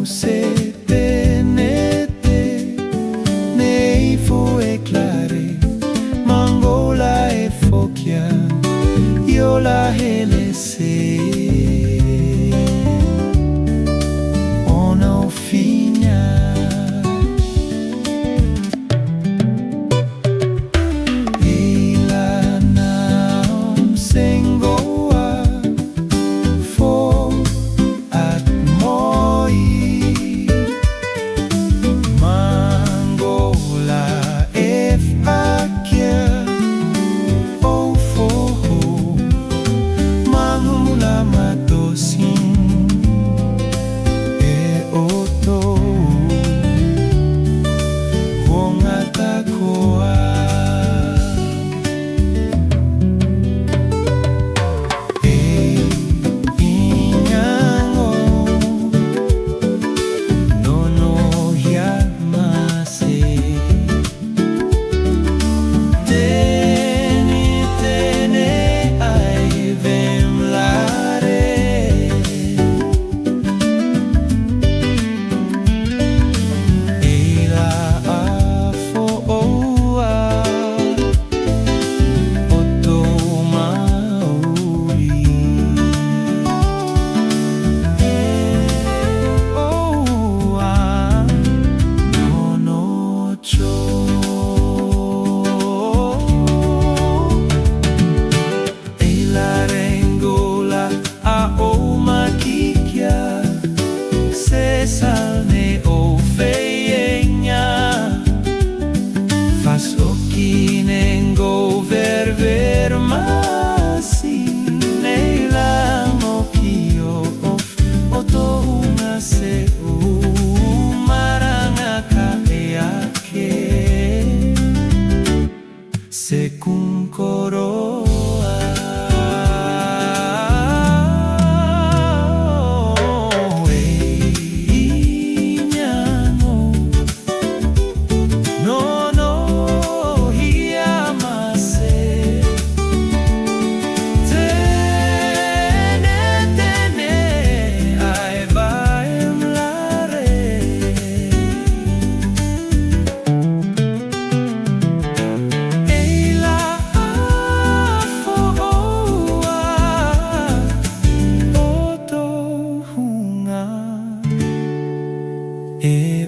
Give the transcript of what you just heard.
se penete nei foeclare mangola e focia io la helese ona ofinya ila naom sengoa fo at moi mangola e fakia o fo mangola matosin e oto wongatakoa Sekung koroa Nyango no no hiamase Tene tene ai vaem lare E